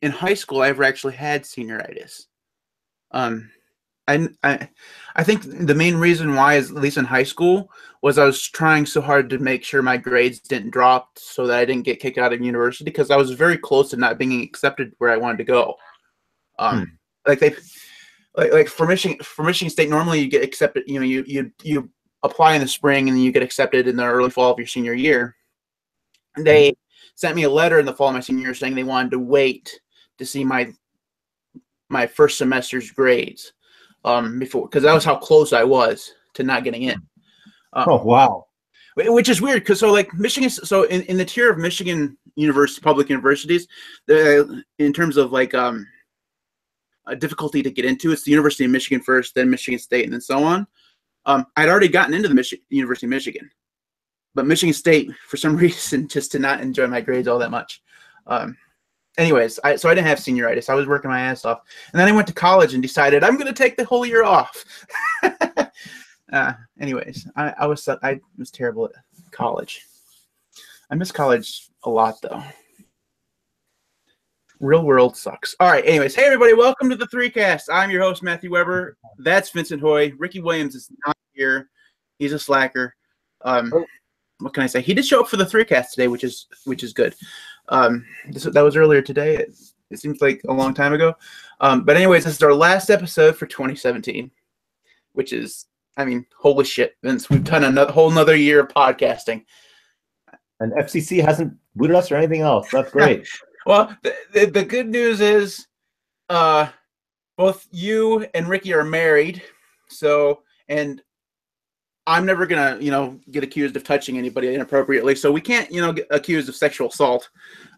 in high school I ever actually had senioritis. Um, I think the main reason why is, at least in high school, was I was trying so hard to make sure my grades didn't drop so that I didn't get kicked out of university, because I was very close to not being accepted where I wanted to go. Um, Hmm. like they like for Michigan State, normally you get accepted. You apply in the spring and then you get accepted in the early fall of your senior year. And Mhm. they sent me a letter in the fall of my senior year saying they wanted to wait to see my first semester's grades, before, because that was how close I was to not getting in. Oh, Um, wow. which is weird, because so like Michigan, so in the tier of Michigan university public universities, in terms of like a difficulty to get into, it's the University of Michigan first, then Michigan State, and then so on. I'd already gotten into the University of Michigan, but Michigan State, for some reason, just did not enjoy my grades all that much. Um, anyways, so I didn't have senioritis. I was working my ass off, and then I went to college and decided I'm going to take the whole year off. Anyways, I was terrible at college. I miss college a lot, though. Real world sucks. All right. Anyways, hey everybody, welcome to the Three Cast. I'm your host Matthew Weber. That's Vincent Hoy. Ricky Williams is not here. He's a slacker. Um, what can I say? He did show up for the Three Cast today, which is good. That was earlier today. It seems like a long time ago. But anyways, this is our last episode for 2017, which is, I mean, holy shit, Vince. We've done a whole nother year of podcasting. And FCC hasn't booted us or anything else. That's great. Well, the good news is, both you and Ricky are married, and I'm never gonna, get accused of touching anybody inappropriately, so we can't, get accused of sexual assault,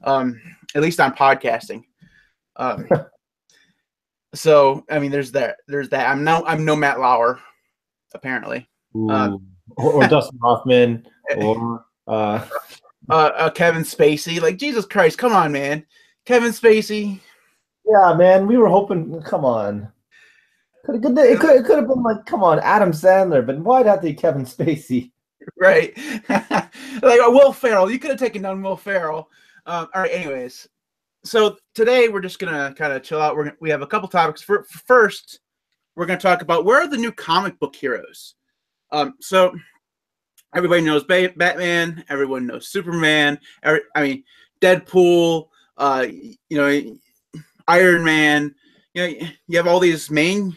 at least on podcasting. So I mean, there's that. I'm no Matt Lauer, apparently. Ooh. Or Dustin Hoffman, or Kevin Spacey. Like, Jesus Christ, come on, man. Kevin Spacey. yeah, man, we were hoping. Come on, it could have been like, come on, Adam Sandler, but why'd have to be Kevin Spacey? Right. Like, Will Ferrell. You could have taken down Will Ferrell. All right, anyways. So today we're just going to kind of chill out. We have a couple topics. First, we're going to talk about where are the new comic book heroes. So everybody knows Batman. Everyone knows Superman. Deadpool. Iron Man. You have all these main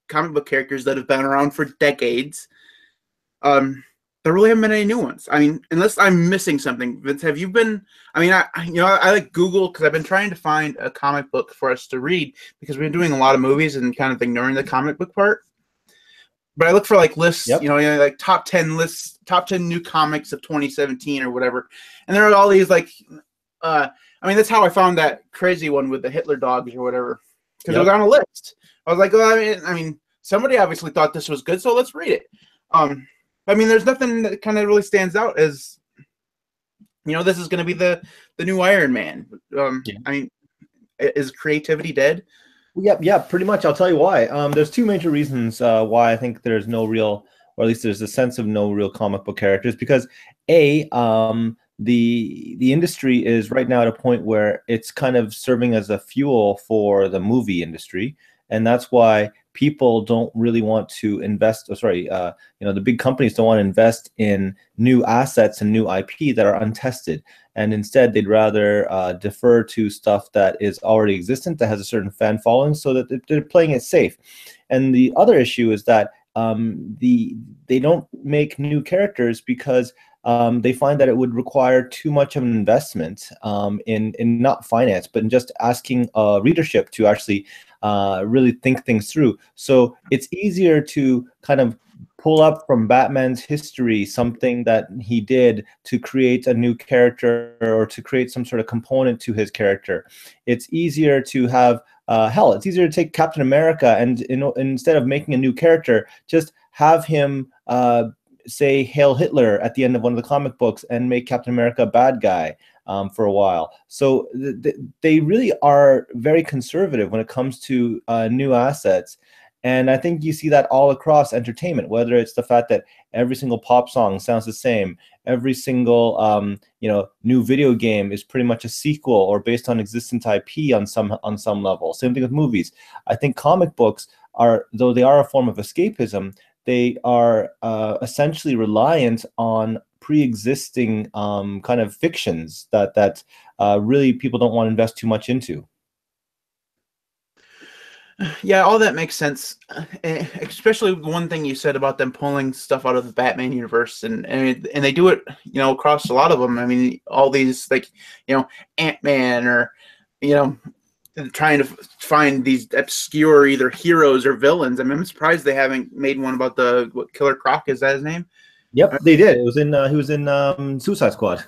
comic book characters that have been around for decades. There really haven't been any new ones. I mean, unless I'm missing something. Vince, have you been? I mean, I like Google, because I've been trying to find a comic book for us to read, because we've been doing a lot of movies and kind of ignoring the comic book part. But I look for like lists, Yep. Like top 10 lists, top 10 new comics of 2017 or whatever. And there are all these like, that's how I found that crazy one with the Hitler dogs or whatever, because it was on a list. I was like, well, I mean, somebody obviously thought this was good, so let's read it. There's nothing that kind of really stands out as, this is going to be the new Iron Man. I mean, is creativity dead? Yeah, pretty much. I'll tell you why. There's two major reasons why I think there's no real, or at least there's a sense of no real comic book characters. Because the industry is right now at a point where it's kind of serving as a fuel for the movie industry, and that's why people don't really want to invest. The big companies don't want to invest in new assets and new IP that are untested, and instead they'd rather defer to stuff that is already existent, that has a certain fan following, so that they're playing it safe. And the other issue is that they don't make new characters because they find that it would require too much of an investment in not finance, but in just asking readership to actually really think things through. So it's easier to kind of pull up from Batman's history something that he did to create a new character, or to create some sort of component to his character. It's easier to have it's easier to take Captain America and instead of making a new character, just have him say Hail Hitler at the end of one of the comic books and make Captain America a bad guy for a while. So they really are very conservative when it comes to new assets. And I think you see that all across entertainment, whether it's the fact that every single pop song sounds the same, every single new video game is pretty much a sequel or based on existing IP on some level. Same thing with movies. I think comic books are, though they are a form of escapism, they are essentially reliant on pre-existing kind of fictions that really people don't want to invest too much into. Yeah, all that makes sense. Especially one thing you said about them pulling stuff out of the Batman universe, and they do it, across a lot of them. I mean, all these like, Ant-Man, or trying to find these obscure either heroes or villains. I mean, I'm surprised they haven't made one about what Killer Croc, is that his name? Yep, they did. It was in he was in Suicide Squad.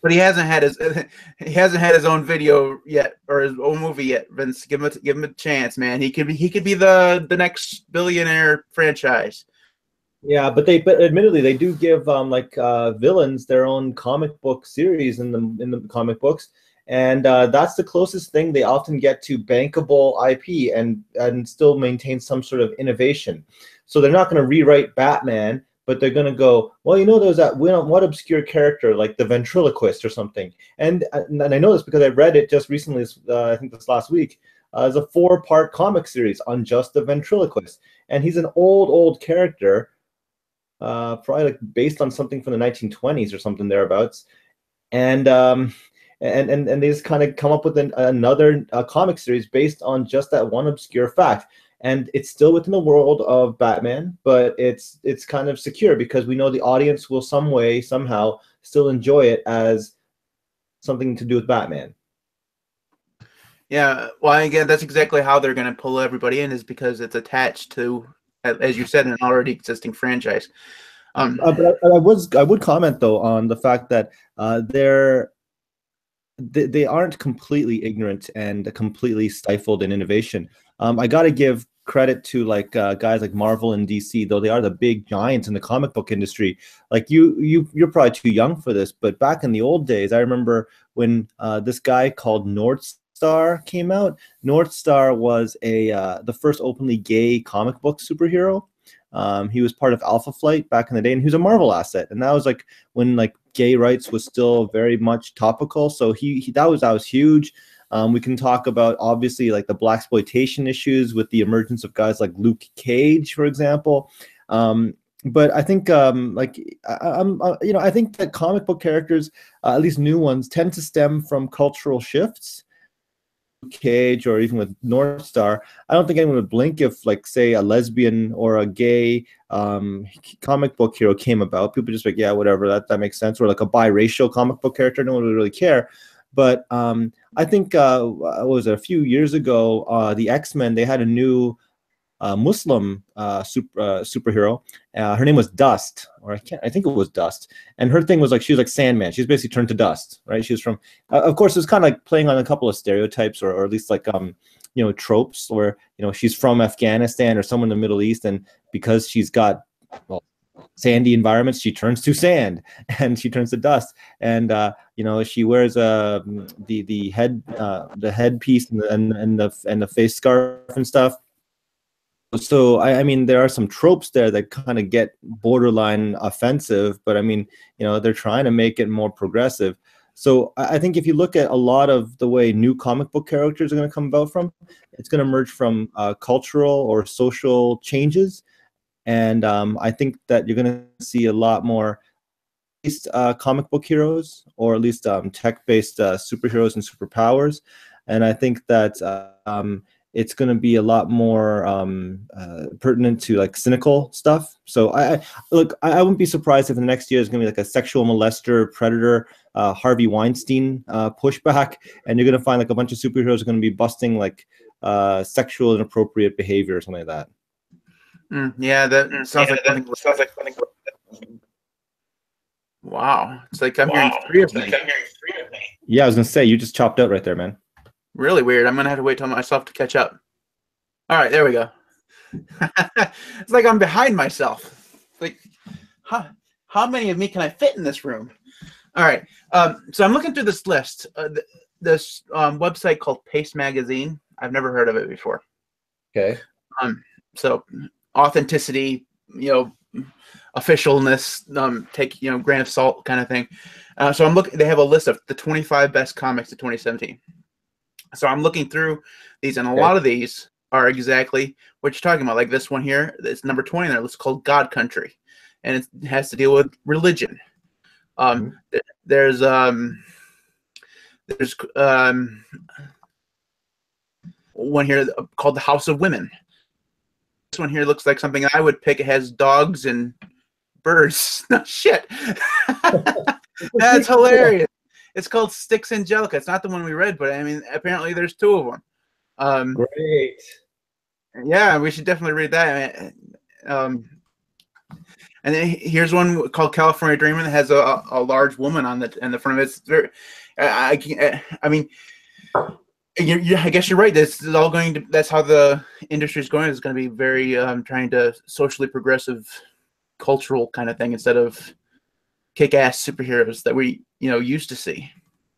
But he hasn't had his own video yet, or his own movie yet. Vince, give him a chance, man. He could be the next billionaire franchise. Yeah, but admittedly they do give villains their own comic book series in the comic books, and that's the closest thing they often get to bankable IP and still maintain some sort of innovation. So they're not going to rewrite Batman, but they're going to go, well, there's that one obscure character like the ventriloquist or something. And I know this because I read it just recently, I think this last week. It's a 4-part comic series on just the ventriloquist. And he's an old character, probably like based on something from the 1920s or something thereabouts. And they just kind of come up with another comic series based on just that one obscure fact. And it's still within the world of Batman, but it's kind of secure because we know the audience will somehow still enjoy it as something to do with Batman. Yeah, well, again, that's exactly how they're going to pull everybody in, is because it's attached to, as you said, an already existing franchise. But I would comment though on the fact that they aren't completely ignorant and completely stifled in innovation. I got to give credit to guys like Marvel and DC, though they are the big giants in the comic book industry. Like you're probably too young for this, but back in the old days, I remember when this guy called Northstar came out. Northstar was the first openly gay comic book superhero. He was part of Alpha Flight back in the day, and he was a Marvel asset. And that was like when gay rights was still very much topical. So that was huge. We can talk about obviously like the blaxploitation issues with the emergence of guys like Luke Cage, for example. But I think I think that comic book characters, at least new ones, tend to stem from cultural shifts. Cage or even with Northstar, I don't think anyone would blink if, like, say, a lesbian or a gay comic book hero came about. People just like, yeah, whatever, that makes sense. Or like a biracial comic book character, no one would really care. But I think what was it, a few years ago, the X-Men, they had a new Muslim superhero. Her name was Dust, or I think it was Dust. And her thing was like, she was like Sandman. She's basically turned to dust, right? She was from, of course, it was kind of like playing on a couple of stereotypes, or at least like, tropes where, she's from Afghanistan or somewhere in the Middle East. And because she's got, sandy environments, she turns to sand and she turns to dust. And, she wears the headpiece and the face scarf and stuff. So I mean, there are some tropes there that kind of get borderline offensive, but I mean, they're trying to make it more progressive. So I think if you look at a lot of the way new comic book characters are going to come about from, it's going to emerge from cultural or social changes. And I think that you're going to see a lot more comic book heroes, or at least tech-based superheroes and superpowers. And I think that it's going to be a lot more pertinent to like cynical stuff. So I wouldn't be surprised if the next year is going to be like a sexual molester, predator, Harvey Weinstein pushback, and you're going to find like a bunch of superheroes are going to be busting like sexual inappropriate behavior or something like that. Yeah, that sounds like something. Wow, it's like I'm hearing three of them. Yeah, I was going to say, you just chopped out right there, man. Really weird. I'm gonna have to wait till myself to catch up. All right, there we go. It's like I'm behind myself. Like, how many of me can I fit in this room? All right. So I'm looking through this list. This website called Paste Magazine. I've never heard of it before. Okay. So authenticity, officialness, take grain of salt kind of thing. So I'm looking. They have a list of the 25 best comics of 2017. So I'm looking through these, and a lot of these are exactly what you're talking about. Like this one here, it's number 20 there. It's called God Country, and it has to deal with religion. There's one here called The House of Women. This one here looks like something I would pick. It has dogs and birds. No shit. That's hilarious. It's called Styx Angelica. It's not the one we read, but I mean, apparently there's two of them. Great. Yeah, we should definitely read that. And then here's one called California Dreaming that has a large woman on the front of it. It's very, I mean, I guess you're right. This is all going to. That's how the industry is going. It's going to be very trying to socially progressive, cultural kind of thing instead of kick-ass superheroes that we used to see.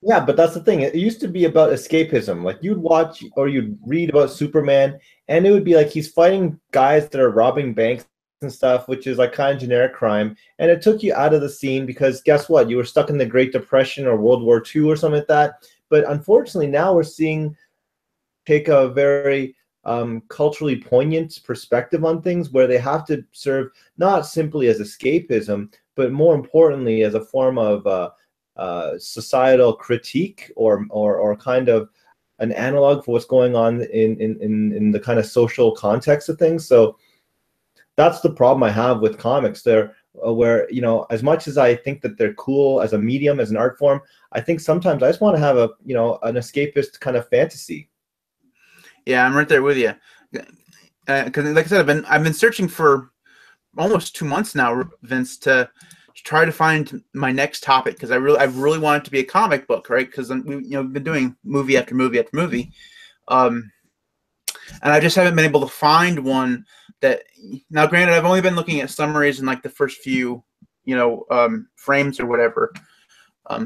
Yeah, but that's the thing. It used to be about escapism. Like you'd watch or you'd read about Superman, and it would be like he's fighting guys that are robbing banks and stuff, which is like kind of generic crime. And it took you out of the scene because guess what? You were stuck in the Great Depression or World War II or something like that. But unfortunately, now we're seeing take a very culturally poignant perspective on things where they have to serve not simply as escapism, but more importantly as a form of societal critique or kind of an analog for what's going on in the kind of social context of things. So that's the problem I have with comics. They're where, as much as I think that they're cool as a medium, as an art form, I think sometimes I just want to have an escapist kind of fantasy. Yeah, I'm right there with you. Because, like I said, I've been searching for almost 2 months now, Vince, to try to find my next topic because I really want it to be a comic book, right? Because we've been doing movie after movie after movie, and I just haven't been able to find one that. Now, granted, I've only been looking at summaries in like the first few, frames or whatever.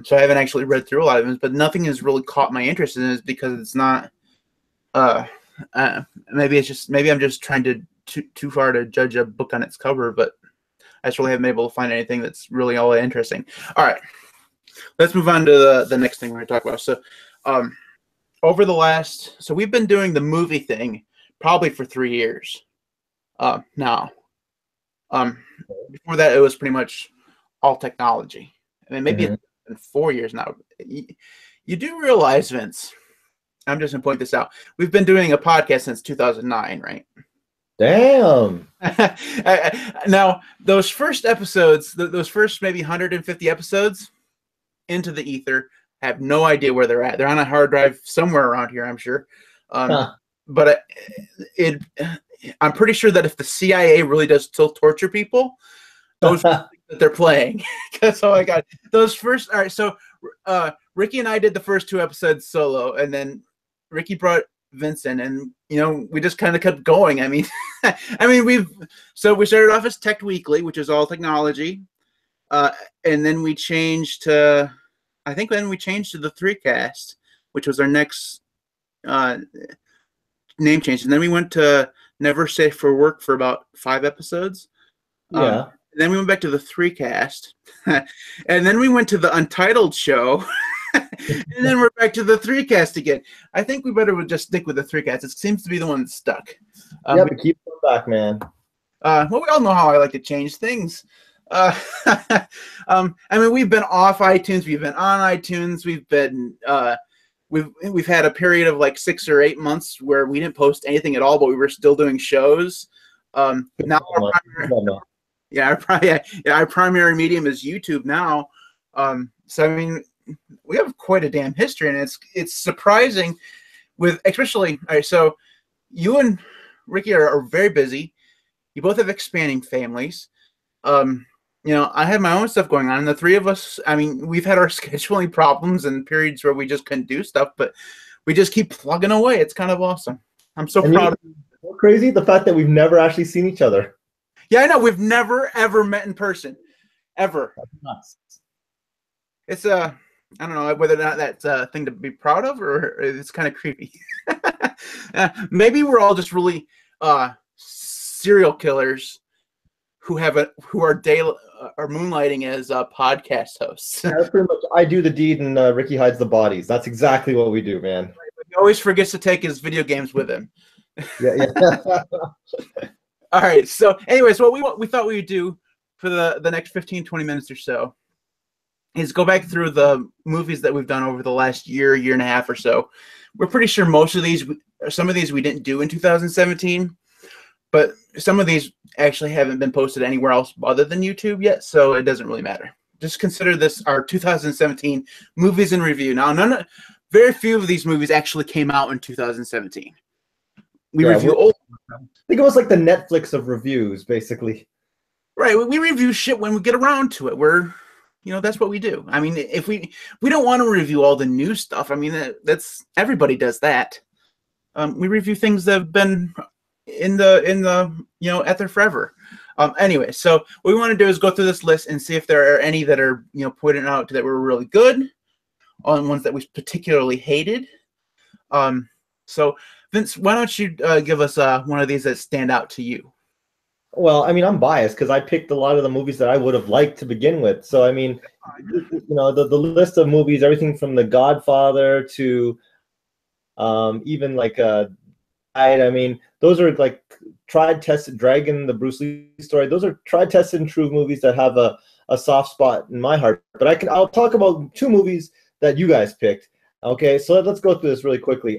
So I haven't actually read through a lot of them, but nothing has really caught my interest in it because it's not. Maybe I'm just trying to too far to judge a book on its cover, but I just really haven't been able to find anything that's really all that interesting. All right, let's move on to the next thing we're going to talk about. So, so we've been doing the movie thing probably for 3 years now. Before that, it was pretty much all technology. I mean, maybe it's been 4 years now. You do realize, Vince, I'm just going to point this out. We've been doing a podcast since 2009, right? Damn. Now, those first episodes, those first maybe 150 episodes into the ether, have no idea where they're at. They're on a hard drive somewhere around here, I'm sure. But I'm pretty sure that if the CIA really does still torture people, those that they're playing. So I got those first. All right, so Ricky and I did the first 2 episodes solo, and then Ricky brought Vincent, and we just kind of kept going. I mean, we started off as Tech Weekly, which is all technology, and then we changed to, I think then we changed to the 3cast, which was our next name change, and then we went to Never Safe for Work for about 5 episodes. Yeah. And then we went back to the 3cast, and then we went to the Untitled Show. And then we're back to the 3cast again. I think we better just stick with the 3cast. It seems to be the one that's stuck. Yeah, but keep going back, man. Well, we all know how I like to change things. I mean, we've been off iTunes. We've been on iTunes. We've been we've had a period of like 6 or 8 months where we didn't post anything at all, but we were still doing shows. Now our primary medium is YouTube now. So I mean, we have quite a damn history, and it's surprising with, especially, all right, so you and Ricky are very busy. You both have expanding families. I had my own stuff going on, and the 3 of us, I mean, we've had our scheduling problems and periods where we just couldn't do stuff, but we just keep plugging away. It's kind of awesome. I'm so proud of you. Crazy, the fact that we've never actually seen each other. Yeah, I know. We've never, ever met in person. Ever. That's nuts. It's I don't know whether or not that's a thing to be proud of, or it's kind of creepy. Maybe we're all just really serial killers who are moonlighting as podcast hosts. That's pretty much, I do the deed and Ricky hides the bodies. That's exactly what we do, man. He always forgets to take his video games with him. Yeah. All right. So, anyways, what we thought we would do for the next 15, 20 minutes or so is go back through the movies that we've done over the last year and a half or so. We're pretty sure some of these we didn't do in 2017, but some of these actually haven't been posted anywhere else other than YouTube yet, so it doesn't really matter. Just consider this our 2017 movies in review. Now, very few of these movies actually came out in 2017. We review old. I think it was like the Netflix of reviews, basically. Right, we review shit when we get around to it. That's what we do. I mean, if we don't want to review all the new stuff. I mean, that's everybody does that. We review things that have been in the out there forever. Anyway, so what we want to do is go through this list and see if there are any that are pointed out that were really good, on ones that we particularly hated. So Vince, why don't you give us one of these that stand out to you? Well, I mean, I'm biased because I picked a lot of the movies that I would have liked to begin with. So, I mean, the list of movies, everything from The Godfather to even like I mean, those are like tried, tested. Dragon, the Bruce Lee story. Those are tried, tested, and true movies that have a soft spot in my heart. But I'll talk about two movies that you guys picked. Okay, so let's go through this really quickly.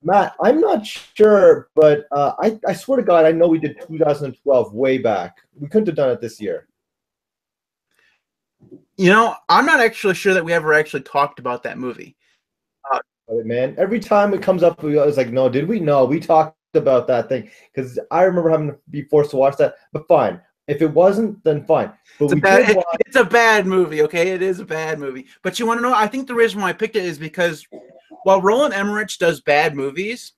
Matt, I'm not sure, but I swear to God, I know we did 2012 way back. We couldn't have done it this year. I'm not actually sure that we ever actually talked about that movie. Man, every time it comes up, I was like, no, did we? No, we talked about that thing because I remember having to be forced to watch that. But fine, if it wasn't, then fine. But it's a bad movie, okay? It is a bad movie. But you want to know? I think the reason why I picked it is because while Roland Emmerich does bad movies,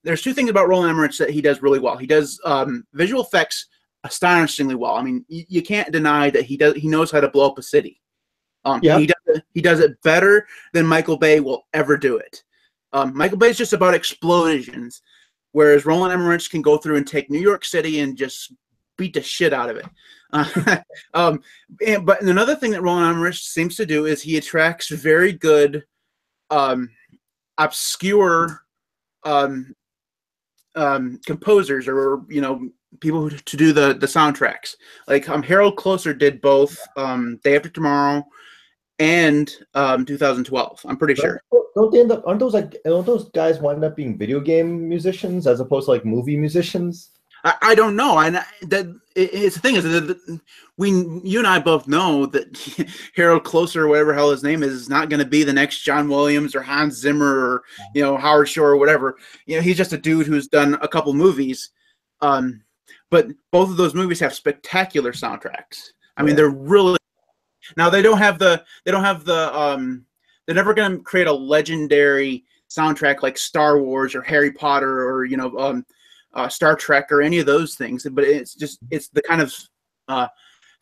there's two things about Roland Emmerich that he does really well. He does visual effects astonishingly well. I mean, you can't deny that he knows how to blow up a city. He does it better than Michael Bay will ever do it. Michael Bay is just about explosions, whereas Roland Emmerich can go through and take New York City and just beat the shit out of it. But another thing that Roland Emmerich seems to do is he attracts very good obscure composers or people to do the soundtracks. Like Harold Closer did both Day After Tomorrow and 2012. I'm pretty sure. Don't they end up? Aren't those guys wind up being video game musicians as opposed to like movie musicians? I don't know. It's the thing is that you and I both know that Harold Closer, or whatever hell his name is not going to be the next John Williams or Hans Zimmer or Howard Shore or whatever. He's just a dude who's done a couple movies. But both of those movies have spectacular soundtracks. I mean, they're really. Now they're never going to create a legendary soundtrack like Star Wars or Harry Potter or Star Trek or any of those things, but it's the kind of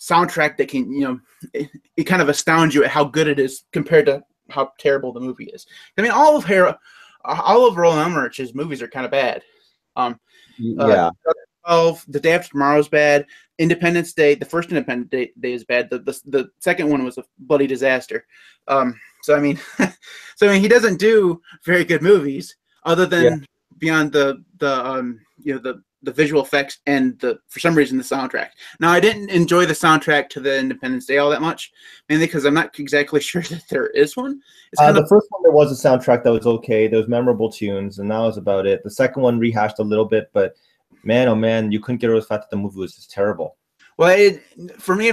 soundtrack that can it kind of astounds you at how good it is compared to how terrible the movie is. I mean, all of Roland Emmerich's movies are kind of bad. The Day After Tomorrow is bad. Independence Day, the first Independence Day is bad. The second one was a bloody disaster. So I mean, he doesn't do very good movies other than beyond the visual effects and for some reason the soundtrack. Now I didn't enjoy the soundtrack to the Independence Day all that much, mainly because I'm not exactly sure that there is one. The first one there was a soundtrack that was okay. There was memorable tunes, and that was about it. The second one rehashed a little bit, but man, oh man, you couldn't get over the fact that the movie was just terrible. Well, for me,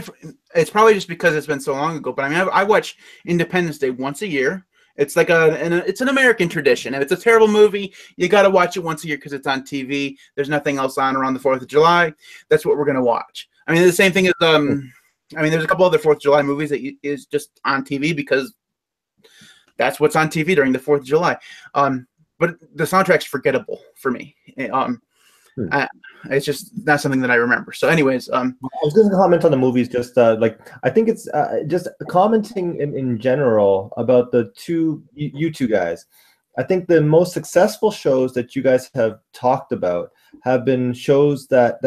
it's probably just because it's been so long ago. But I mean, I watch Independence Day once a year. It's like it's an American tradition. If it's a terrible movie, you got to watch it once a year because it's on TV. There's nothing else on around the 4th of July. That's what we're going to watch. I mean, the same thing as there's a couple other 4th of July movies that is just on TV because that's what's on TV during the 4th of July. But the soundtrack's forgettable for me. It's just not something that I remember. So anyways, I was going to comment on the movies. Just I think it's just commenting in general about the you two guys. I think the most successful shows that you guys have talked about have been shows that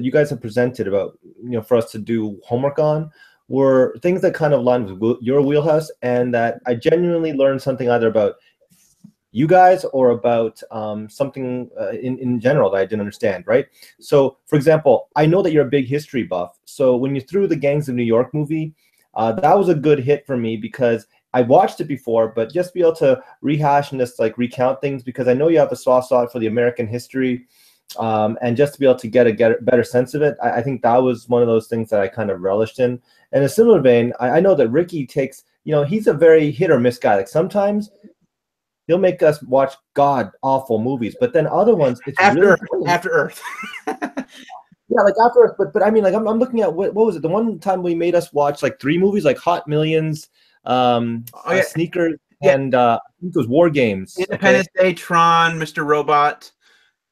you guys have presented about, for us to do homework on, were things that kind of line with your wheelhouse, and that I genuinely learned something either about you guys or about something in general that I didn't understand, right? So, for example, I know that you're a big history buff. So when you threw the Gangs of New York movie, that was a good hit for me because I watched it before, but just be able to rehash and just like recount things, because I know you have a soft spot for the American history, and just to be able to get a better sense of it, I think that was one of those things that I kind of relished in. In a similar vein, I know that Ricky takes, he's a very hit or miss guy. Like sometimes he'll make us watch god awful movies, but then other ones it's After really funny. After Earth. Yeah, like After Earth, but I mean, like I'm looking at what was it? The one time we made us watch like 3 movies, like Hot Millions, Sneakers, Yeah. and I think it was War Games. Independence Day, Tron, Mr. Robot.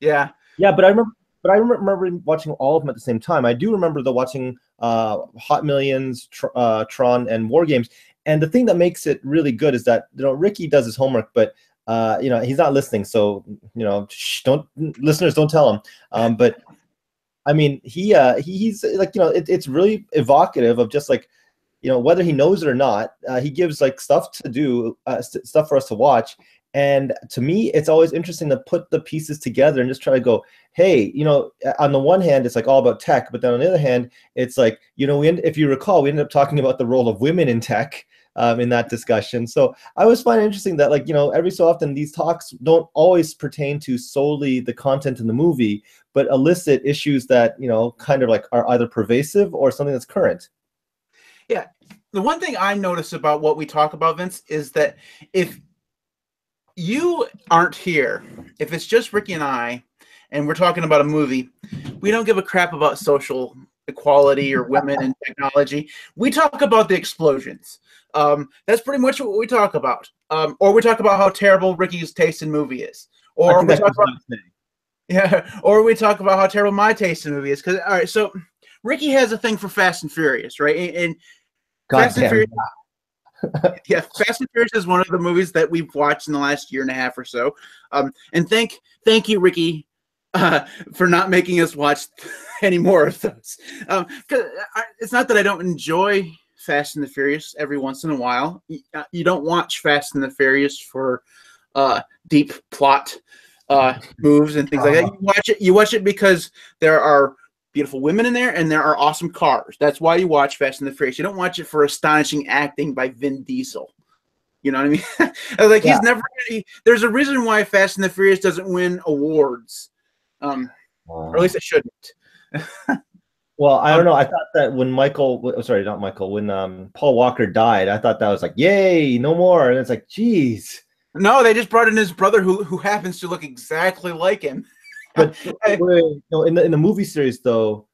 Yeah. Yeah, but I remember watching all of them at the same time. I do remember watching Hot Millions, Tron, and War Games. And the thing that makes it really good is that Ricky does his homework, but he's not listening. So listeners, don't tell him. But I mean, he's like, it's really evocative of just like, whether he knows it or not, he gives like stuff to do, stuff for us to watch. And to me, it's always interesting to put the pieces together and just try to go, hey, on the one hand, it's like all about tech, but then on the other hand, it's like, if you recall, we ended up talking about the role of women in tech in that discussion. So I always find it interesting that, like, every so often these talks don't always pertain to solely the content in the movie, but elicit issues that, kind of like are either pervasive or something that's current. Yeah. The one thing I notice about what we talk about, Vince, is that if you aren't here, if it's just Ricky and I, and we're talking about a movie, we don't give a crap about social equality or women and technology. We talk about the explosions. That's pretty much what we talk about. Or we talk about how terrible Ricky's taste in movie is. Or we talk about, or we talk about how terrible my taste in movie is. Because all right, so Ricky has a thing for Fast and Furious, right? And Fast and Furious. Yeah, Fast and Furious is one of the movies that we've watched in the last year and a half or so. And thank you, Ricky, for not making us watch any more of those. It's not that I don't enjoy Fast and the Furious every once in a while. You don't watch Fast and the Furious for deep plot moves and things like that. You watch it because there are beautiful women in there, and there are awesome cars. That's why you watch Fast and the Furious. You don't watch it for astonishing acting by Vin Diesel. You know what I mean? Like, he's never. There's a reason why Fast and the Furious doesn't win awards, or at least it shouldn't. Well, I don't know. I thought that when when Paul Walker died, I thought that was like, yay, no more. And it's like, geez. No, they just brought in his brother, who happens to look exactly like him. But in the movie series, though,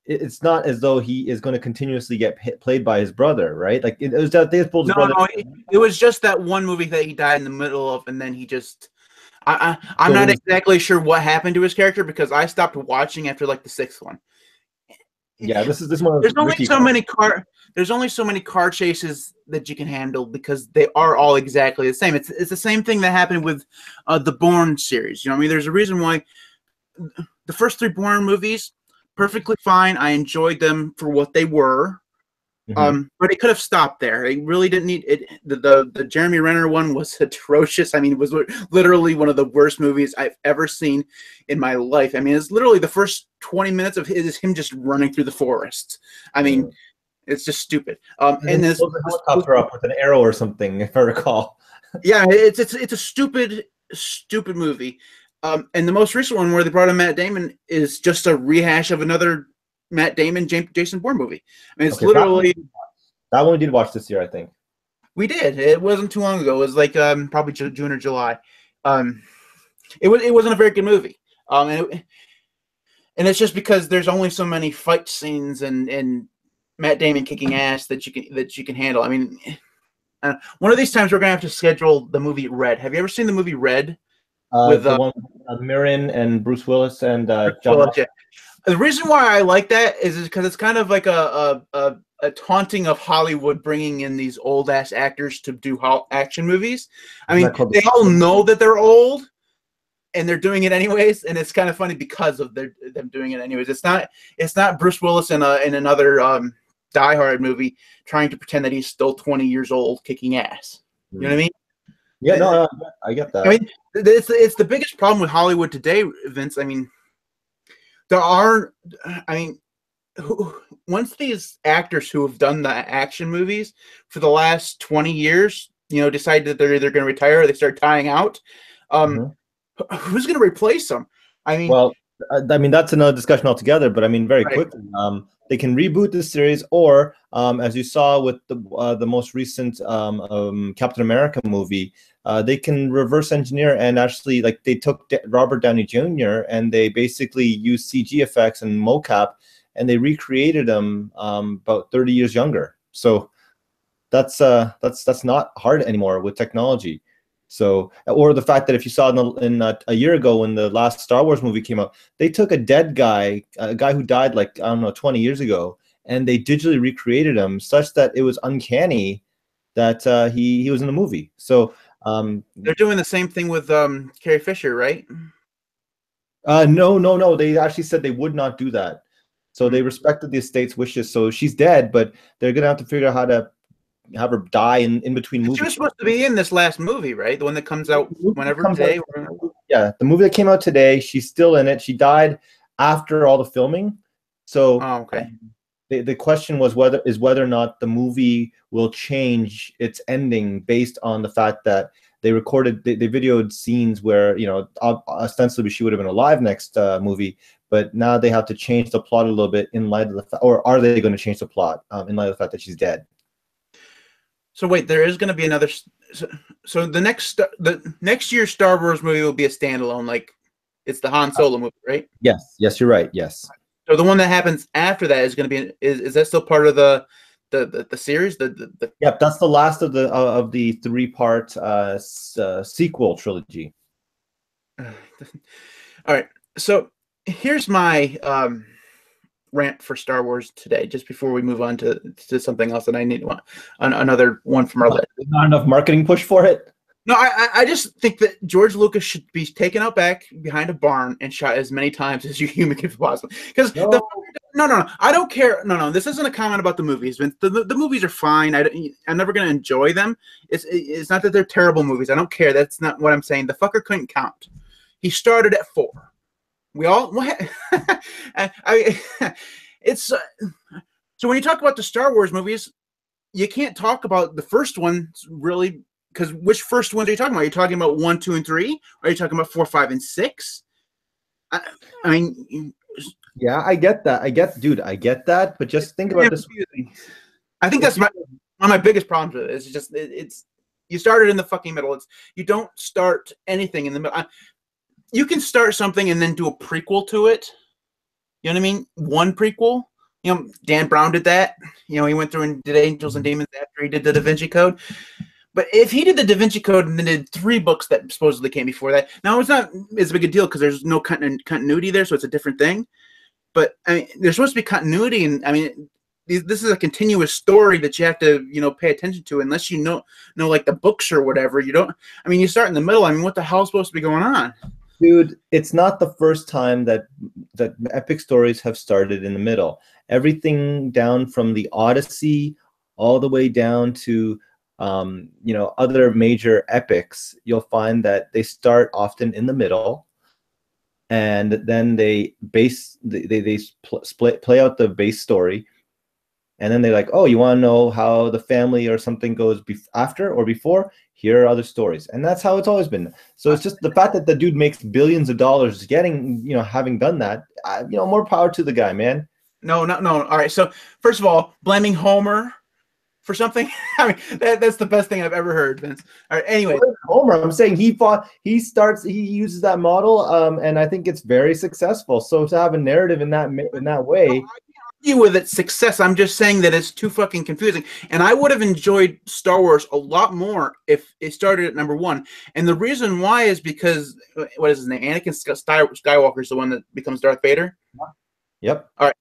it's not as though he is going to continuously get played by his brother, right? Like it was that they pulled his brother. No, it was just that one movie that he died in the middle of, and then he just. I'm not exactly sure what happened to his character because I stopped watching after like the 6th one. Yeah, this one. There's only so many car chases that you can handle because they are all exactly the same. It's the same thing that happened with the Bourne series. You know what I mean? There's a reason why the first 3 Bourne movies, perfectly fine. I enjoyed them for what they were. But it could have stopped there. It really didn't need it. The Jeremy Renner one was atrocious. I mean, it was literally one of the worst movies I've ever seen in my life. I mean, it's literally the first 20 minutes of him just running through the forest. I mean, it's just stupid. And this helicopter up with an arrow or something, if I recall. Yeah, it's a stupid movie. And the most recent one where they brought in Matt Damon is just a rehash of another Matt Damon, Jason Bourne movie. I mean, it's literally that one we did watch this year, I think. We did. It wasn't too long ago. It was like probably June or July. It wasn't a very good movie. And it's just because there's only so many fight scenes and Matt Damon kicking ass that you can handle. I mean, one of these times we're gonna have to schedule the movie Red. Have you ever seen the movie Red? With the one with Mirren and Bruce Willis and John. Willis, yeah. The reason why I like that is because it's kind of like a a taunting of Hollywood bringing in these old ass actors to do action movies. I mean, they all know that they're old, and they're doing it anyways, and it's kind of funny because of them doing it anyways. It's not Bruce Willis in another Die Hard movie trying to pretend that he's still 20 years old kicking ass. You know what I mean? Yeah, no, I get that. I mean, it's the biggest problem with Hollywood today, Vince. I mean, once these actors who have done the action movies for the last 20 years, decide that they're either going to retire or they start dying out, who's going to replace them? I mean, well, that's another discussion altogether. But I mean, very quickly, they can reboot the series, or as you saw with the most recent Captain America movie, they can reverse engineer and actually, like, they took Robert Downey Jr. and they basically used CG effects and mocap, and they recreated him about 30 years younger. So that's not hard anymore with technology. So, or the fact that if you saw a year ago when the last Star Wars movie came out, they took a dead guy, a guy who died like, I don't know, 20 years ago, and they digitally recreated him such that it was uncanny that he was in the movie. So they're doing the same thing with Carrie Fisher, right? No. They actually said they would not do that. So they respected the estate's wishes. So she's dead, but they're gonna have to figure out how to have her die in between movies. She was supposed to be in this last movie, right? The one that comes out whenever today. Yeah, the movie that came out today. She's still in it. She died after all the filming. So okay. The question was whether or not the movie will change its ending based on the fact that they videoed scenes where, ostensibly she would have been alive next movie, but now they have to change the plot a little bit in light of the fact, or are they going to change the plot in light of the fact that she's dead? So wait, there is going to be another. So the next year's Star Wars movie will be a standalone, like it's the Han Solo movie, right? Yes, you're right. Yes. So the one that happens after that is going to be is that still part of the series? Yep, that's the last of the 3-part sequel trilogy. All right, so here's my rant for Star Wars today, just before we move on to something else that I need another one from our list. Not enough marketing push for it? No, I just think that George Lucas should be taken out back behind a barn and shot as many times as you humanly possible. Because no, I don't care. No, this isn't a comment about the movies. The movies are fine. I'm never going to enjoy them. It's not that they're terrible movies. I don't care. That's not what I'm saying. The fucker couldn't count. He started at 4. We all it's so when you talk about the Star Wars movies, you can't talk about the first one really, because which first ones are you talking about? Are you talking about 1, 2, and 3? Or are you talking about 4, 5, and 6? I mean, yeah, I get that. I get that. But just think about this. I think that's one of my biggest problems with it. It's just it's you started in the fucking middle. You don't start anything in the middle. You can start something and then do a prequel to it. You know what I mean? One prequel. Dan Brown did that. He went through and did Angels and Demons after he did the Da Vinci Code. But if he did the Da Vinci Code and then did 3 books that supposedly came before that, now it's not as big a deal because there's no continuity there, so it's a different thing. But I mean, there's supposed to be continuity, and I mean, this is a continuous story that you have to, pay attention to. Unless you know like the books or whatever, you don't. I mean, you start in the middle. I mean, what the hell is supposed to be going on? Dude, it's not the first time that epic stories have started in the middle. Everything down from the Odyssey all the way down to other major epics, you'll find that they start often in the middle, and then they play out the base story, and then they're like, oh, you want to know how the family or something goes after or before? Here are other stories. And that's how it's always been. So it's just the fact that the dude makes billions of dollars having done that, more power to the guy, man. No. All right. So first of all, blaming Homer for something, I mean, that's the best thing I've ever heard, Vince. All right. Anyway, Homer, I'm saying he uses that model, and I think it's very successful. So to have a narrative in that way. You with its success, I'm just saying that it's too fucking confusing, and I would have enjoyed Star Wars a lot more if it started at number 1. And the reason why is because what is his name? Anakin Skywalker is the one that becomes Darth Vader. Yep. All right.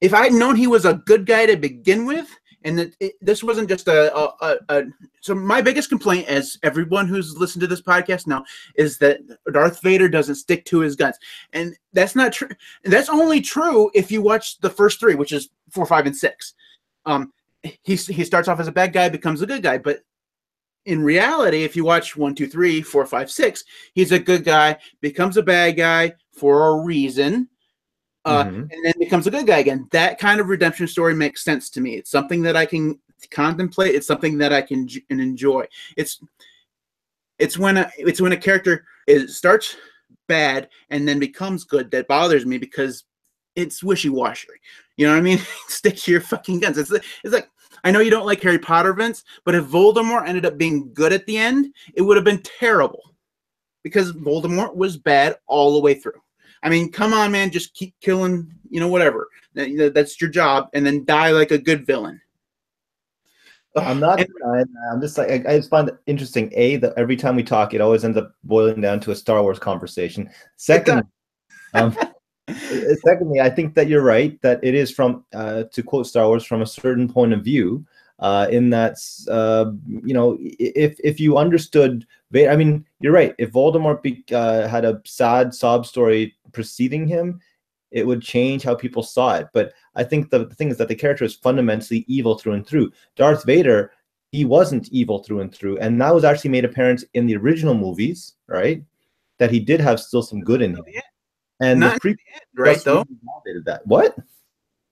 if I had known he was a good guy to begin with, and that this wasn't just so my biggest complaint, as everyone who's listened to this podcast now, is that Darth Vader doesn't stick to his guns, and that's not true. That's only true if you watch the first three, which is 4, 5, and 6. He starts off as a bad guy, becomes a good guy, but in reality, if you watch 1, 2, 3, 4, 5, 6, he's a good guy, becomes a bad guy for a reason. And then becomes a good guy again. That kind of redemption story makes sense to me. It's something that I can contemplate. It's something that I can enjoy. It's when a character starts bad and then becomes good that bothers me, because it's wishy-washy. You know what I mean? Stick to your fucking guns. It's like, I know you don't like Harry Potter, Vince, but if Voldemort ended up being good at the end, it would have been terrible, because Voldemort was bad all the way through. I mean, come on, man, just keep killing, whatever. That's your job, and then die like a good villain. I'm not denying that. I'm just like, I just find it interesting, that every time we talk, it always ends up boiling down to a Star Wars conversation. Secondly, I think that you're right, that it is from, to quote Star Wars, from a certain point of view, in that, if you understood, I mean, you're right. If Voldemort had a sad sob story preceding him, it would change how people saw it. But I think the thing is that the character is fundamentally evil through and through. Darth Vader, he wasn't evil through and through, and that was actually made apparent in the original movies, right? That he did have still some good in him. And not the end, right? Though that what?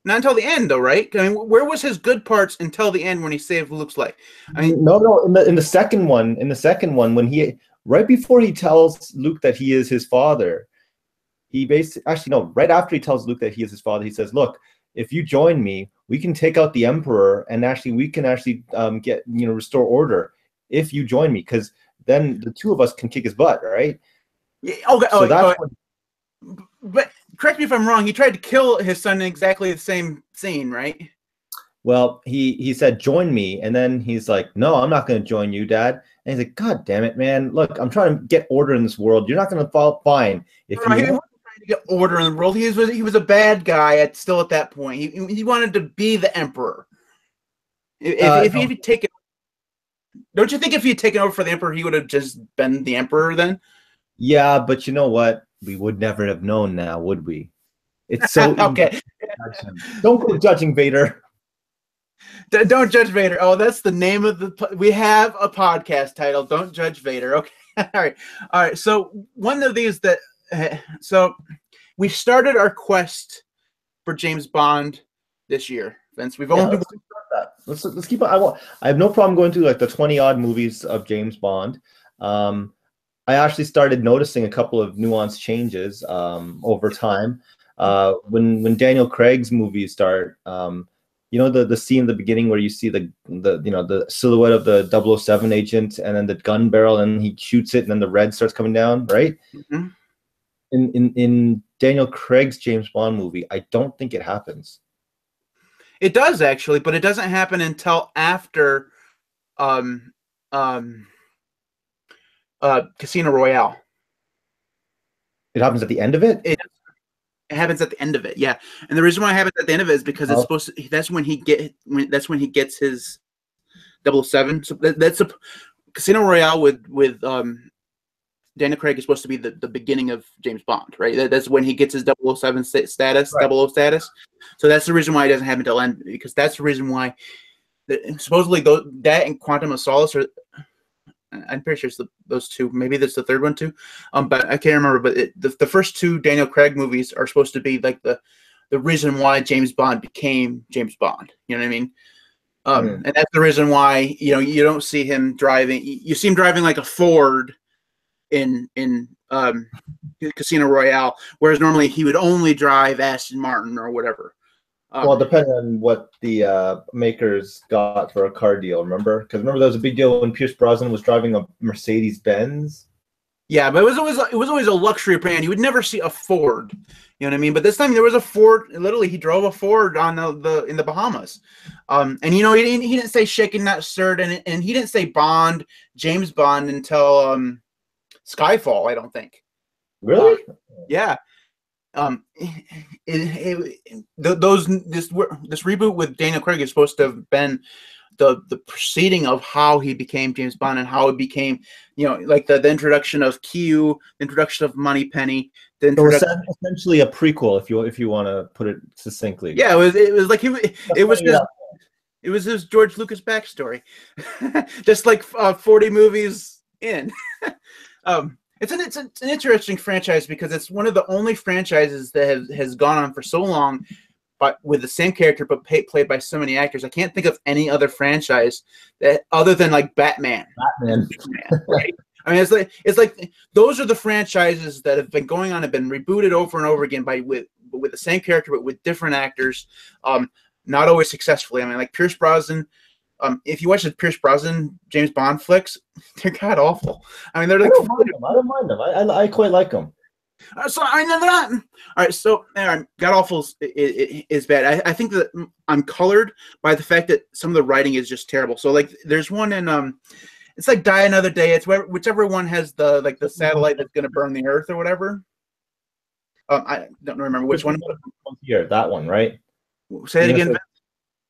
Not until the end, though, right? I mean, where was his good parts until the end when he saved Luke's life? I mean, no. In the second one, when he, right before he tells Luke that he is his father, he right after he tells Luke that he is his father, he says, "Look, if you join me, we can take out the Emperor, and we can get restore order if you join me, because then the two of us can kick his butt, right?" Yeah, okay. So that's when. But correct me if I'm wrong. He tried to kill his son in exactly the same scene, right? Well, he said, "Join me," and then he's like, "No, I'm not going to join you, Dad." And he's like, "God damn it, man! Look, I'm trying to get order in this world. You're not going to fall fine if he wasn't trying to get order in the world. He was a bad guy still at that point. He wanted to be the Emperor. If he'd taken, don't you think if he had taken over for the Emperor, he would have just been the Emperor then? Yeah, but you know what? We would never have known now, would we? It's so okay. Don't go judging Vader. Don't judge Vader. Oh, that's the name of we have a podcast title. Don't judge Vader. Okay. All right. So one of these so we started our quest for James Bond this year, Vince. We've only let's keep on. I have no problem going through like the 20-odd movies of James Bond. I actually started noticing a couple of nuanced changes over time. When Daniel Craig's movies start, the scene in the beginning where you see the silhouette of the 007 agent and then the gun barrel, and he shoots it and then the red starts coming down, right? Mm-hmm. In Daniel Craig's James Bond movie, I don't think it happens. It does actually, but it doesn't happen until after Casino Royale. It happens at the end of it? It happens at the end of it, yeah. And the reason why it happens at the end of it is because it's supposed to, that's when he gets his 007. So that's a Casino Royale with Daniel Craig is supposed to be the beginning of James Bond, right? That's when he gets his 007 status, right. 00 status. So that's the reason why it doesn't happen until end, because that's the reason why supposedly that and Quantum of Solace are. I'm pretty sure it's those two. Maybe that's the third one too, but I can't remember. But the first two Daniel Craig movies are supposed to be like the reason why James Bond became James Bond. You know what I mean? And that's the reason why you don't see him driving. You see him driving like a Ford in Casino Royale, whereas normally he would only drive Aston Martin or whatever. Well, depending on what the makers got for a car deal, remember? Because remember there was a big deal when Pierce Brosnan was driving a Mercedes-Benz. Yeah, but it was always a luxury brand. You would never see a Ford. You know what I mean? But this time there was a Ford. Literally, he drove a Ford on in the Bahamas. And he didn't say shaken not stirred, and he didn't say James Bond until Skyfall. I don't think. Really? Yeah. this reboot with Daniel Craig is supposed to have been the proceeding of how he became James Bond and how it became, like the introduction of Q, the introduction of Moneypenny, the So introduction. essentially a prequel, if you want to put it succinctly. Yeah, it was like it was his George Lucas backstory, just like 40 movies in. It's an interesting franchise because it's one of the only franchises that has gone on for so long, but with the same character but played by so many actors. I can't think of any other franchise that other than like Batman. Right? I mean, it's like those are the franchises that have been going on, have been rebooted over and over again with the same character but with different actors. Not always successfully. I mean, like Pierce Brosnan. If you watch the Pierce Brosnan James Bond flicks, they're god awful. I mean, they're like I don't mind them. I quite like them. So I know they're not. All right, so god awful is bad. I think that I'm colored by the fact that some of the writing is just terrible. So like, there's one in it's like Die Another Day. It's whichever one has the satellite that's going to burn the Earth or whatever. I don't remember which one. Once a year, that one, right? Say it again.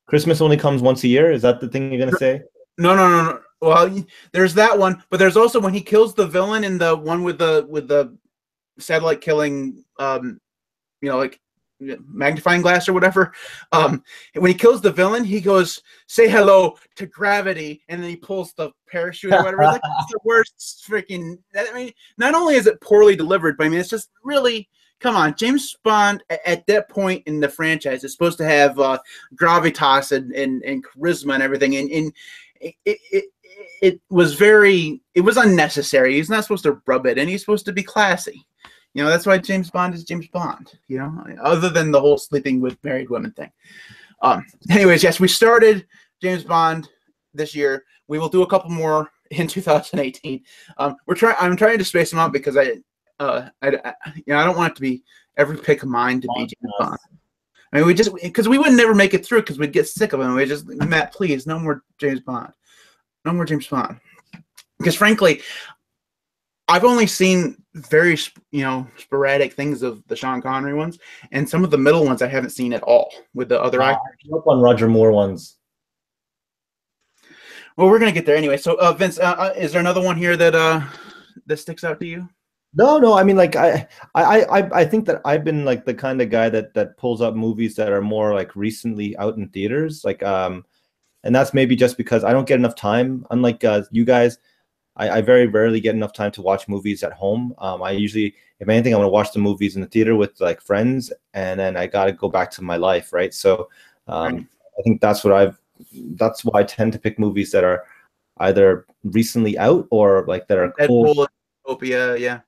Christmas only comes once a year. Is that the thing you're gonna say? No. Well, there's that one, but there's also when he kills the villain in the one with the satellite killing, like magnifying glass or whatever. When he kills the villain, he goes, "Say hello to gravity," and then he pulls the parachute or whatever. Like, it's the worst freaking. I mean, not only is it poorly delivered, but I mean, it's just really. Come on, James Bond at that point in the franchise is supposed to have gravitas and charisma and everything, and it was unnecessary. He's not supposed to rub it, and he's supposed to be classy. That's why James Bond is James Bond. Other than the whole sleeping with married women thing. Anyways, yes, we started James Bond this year. We will do a couple more in 2018. I'm trying to space them out because I don't want it to be every pick of mine to be James Bond. I mean, because we would never make it through because we'd get sick of him. We just, Matt, please, no more James Bond. No more James Bond. Because frankly, I've only seen very, sporadic things of the Sean Connery ones, and some of the middle ones I haven't seen at all with the other actors. I grew up on Roger Moore ones. Well, we're gonna get there anyway. So, Vince, is there another one here that sticks out to you? No. I mean, like I think that I've been like the kind of guy that pulls up movies that are more like recently out in theaters, like and that's maybe just because I don't get enough time. Unlike you guys, I very rarely get enough time to watch movies at home. I usually, if anything, I'm gonna watch the movies in the theater with like friends, and then I gotta go back to my life, right? So I think that's why I tend to pick movies that are either recently out or like that are cool. Utopia, yeah.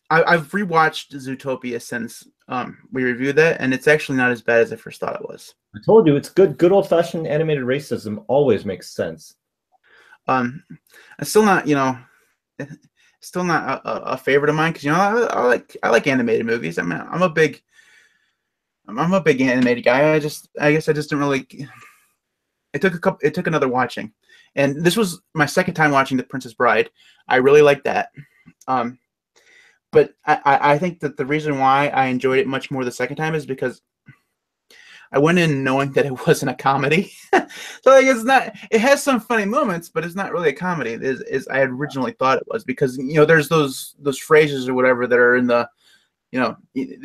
I've rewatched Zootopia since we reviewed that, and it's actually not as bad as I first thought it was. I told you, it's good. Good old-fashioned animated racism always makes sense. It's still not, still not a favorite of mine because I like animated movies. I mean, I'm a big animated guy. I guess I just didn't really. It took another watching, and this was my second time watching The Princess Bride. I really liked that. But I think that the reason why I enjoyed it much more the second time is because I went in knowing that it wasn't a comedy. So like it has some funny moments, but it's not really a comedy as I had originally thought it was, because there's those phrases or whatever that are in the they're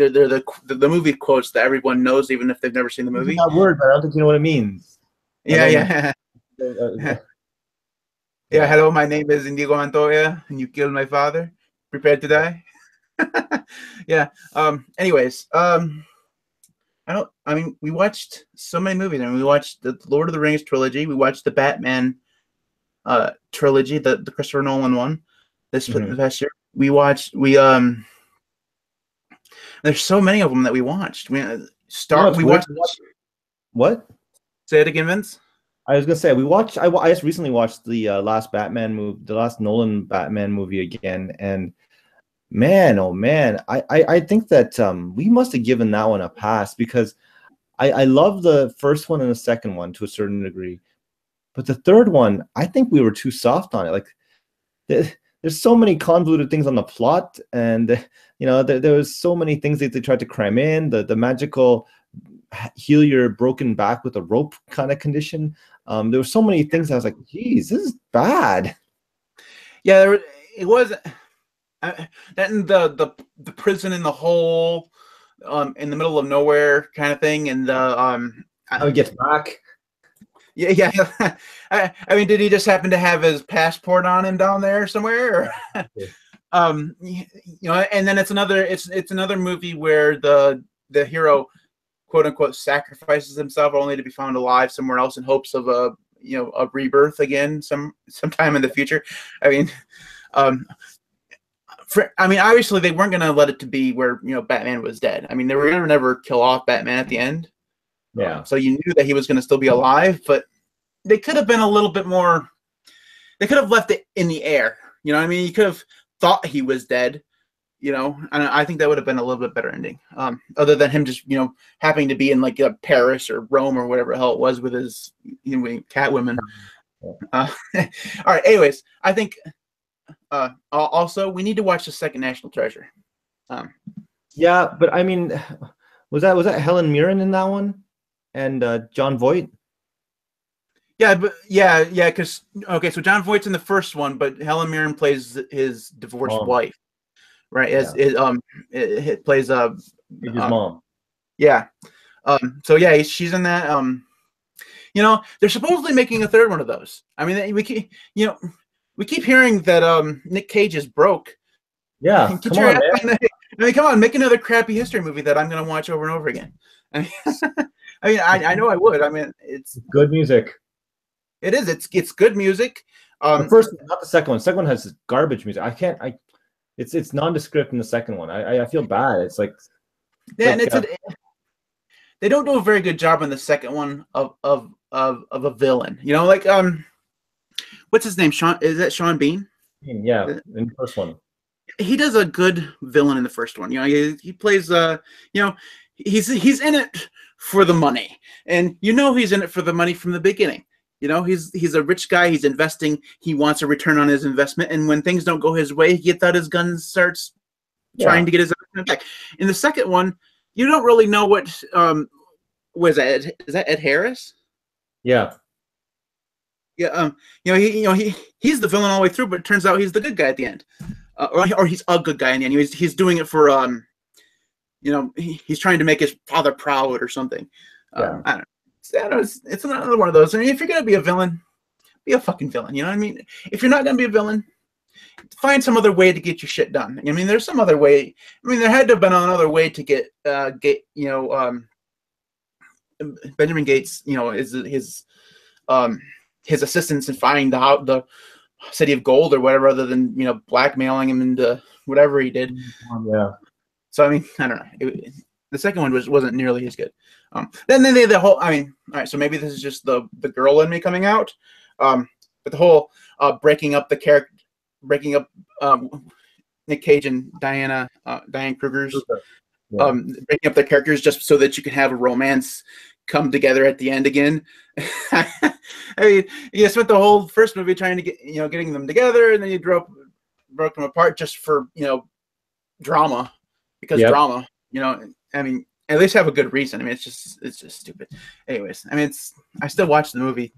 the movie quotes that everyone knows even if they've never seen the movie. That word, but I don't think you know what it means. Yeah. Yeah, hello, my name is Indigo Montoya, and you killed my father. Prepared to die? Yeah. Anyways, we watched so many movies. I mean, we watched the Lord of the Rings trilogy. We watched the Batman trilogy, the Christopher Nolan one. This past year, there's so many of them that we watched. We watched. What? Say it again, Vince. I was gonna say I just recently watched the last Nolan Batman movie again, and man, oh man, I think that we must have given that one a pass because I love the first one and the second one to a certain degree, but the third one I think we were too soft on it. Like there's so many convoluted things on the plot, and there was so many things that they tried to cram in. The magical heal your broken back with a rope kind of condition. There were so many things I was like, geez, this is bad. Yeah, it was that, and the prison in the hole, in the middle of nowhere kind of thing, and How he gets back. Yeah, yeah. I mean, did he just happen to have his passport on him down there somewhere? Or, and then it's another movie where the hero, quote unquote, sacrifices himself only to be found alive somewhere else in hopes of a rebirth again sometime in the future. I mean, obviously they weren't going to let it to be where Batman was dead. I mean, they were going to never kill off Batman at the end. Yeah. So you knew that he was going to still be alive, but they could have been a little bit more. They could have left it in the air. You know what I mean? You could have thought he was dead. And I think that would have been a little bit better ending. Other than him just happening to be in like Paris or Rome or whatever the hell it was with his Catwoman. All right. Anyways, I think also we need to watch The Second National Treasure. Yeah, but I mean, was that Helen Mirren in that one? And John Voight? Yeah, but yeah, because so John Voight's in the first one, but Helen Mirren plays his divorced wife, right? It plays his mom. Yeah. So yeah, she's in that. They're supposedly making a third one of those. I mean, we keep hearing that Nick Cage is broke. Yeah, come on, man. I mean, come on, make another crappy history movie that I'm going to watch over and over again. I know I would. I mean, it's good music. It is. It's good music. The first, not the second one. The second one has garbage music. It's nondescript in the second one. I feel bad. It's like they don't do a very good job in the second one of a villain. What's his name? Sean? Is that Sean Bean? Yeah, in the first one. He does a good villain in the first one. He plays he's in it for the money, and he's in it for the money from the beginning. He's a rich guy. He's investing. He wants a return on his investment, and when things don't go his way, he gets out his gun and starts trying to get his investment back. In the second one, you don't really know what was that? Is that Ed Harris? Yeah. Yeah. He's the villain all the way through, but it turns out he's the good guy at the end. Or he's a good guy in the end. He's doing it for he's trying to make his father proud or something. I don't know. It's another one of those. I mean, if you're gonna be a villain, be a fucking villain. You know what I mean? If you're not gonna be a villain, find some other way to get your shit done. I mean, there's some other way. I mean, there had to have been another way to get Benjamin Gates, his assistants in finding the City of Gold or whatever, other than blackmailing him into whatever he did. Yeah. So I mean, I don't know. The second one wasn't nearly as good. Then the whole. I mean, all right. So maybe this is just the girl in me coming out. But the whole breaking up Nick Cage and Diane Kruger's breaking up their characters just so that you can have a romance come together at the end again. I mean, you spent the whole first movie trying to get getting them together, and then you broke them apart just for drama, because drama. I mean, at least have a good reason. I mean, it's just stupid. Anyways, I mean, I still watch the movie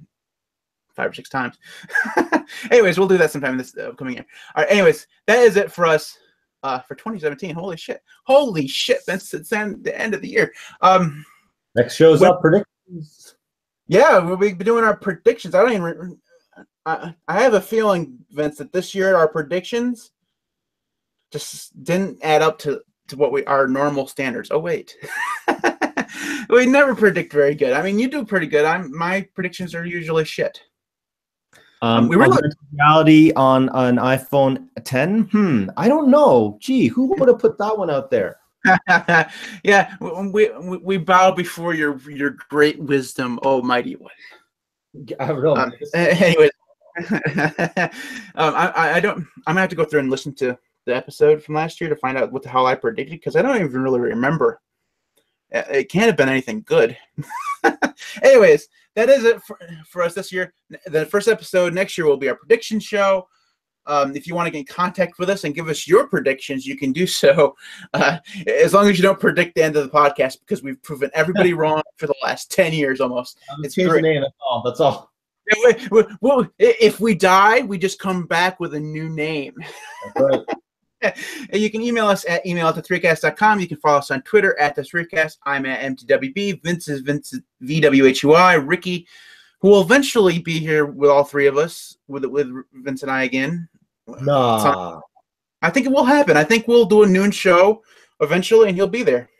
5 or 6 times. Anyways, we'll do that sometime this upcoming year. All right. Anyways, that is it for us for 2017. Holy shit, Vince! It's the end of the year. Next show's up, predictions. Yeah, we'll be doing our predictions. I don't even. I have a feeling, Vince, that this year our predictions just didn't add up to what our normal standards. Oh wait, we never predict very good. I mean, you do pretty good. My predictions are usually shit. We were reality on an iPhone 10. I don't know. Gee, who would have put that one out there? Yeah, we bow before your great wisdom, Almighty One. Anyway, I don't. I'm gonna have to go through and listen to the episode from last year to find out what the hell I predicted, because I don't even really remember. It can't have been anything good. Anyways, that is it for us this year. The first episode next year will be our prediction show. If you want to get in contact with us and give us your predictions, you can do so, as long as you don't predict the end of the podcast, because we've proven everybody wrong for the last 10 years almost. It's change the name. That's all. If we die, we just come back with a new name. That's right. You can email us at email@the3cast.com. You can follow us on Twitter at the3cast. I'm at MTWB. Vince is Vince VWHUI. Ricky, who will eventually be here with all three of us, with Vince and I again. Nah. I think it will happen. I think we'll do a noon show eventually, and he'll be there.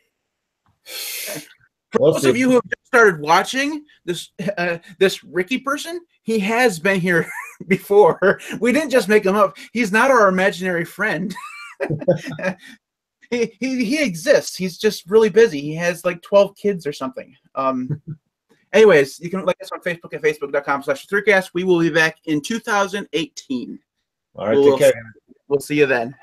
For those of you who have just started watching this, this Ricky person, he has been here before. We didn't just make him up. He's not our imaginary friend. he exists. He's just really busy. He has like 12 kids or something. Anyways, you can like us on Facebook at facebook.com/3cast. We will be back in 2018. All right, take care. We'll see you then.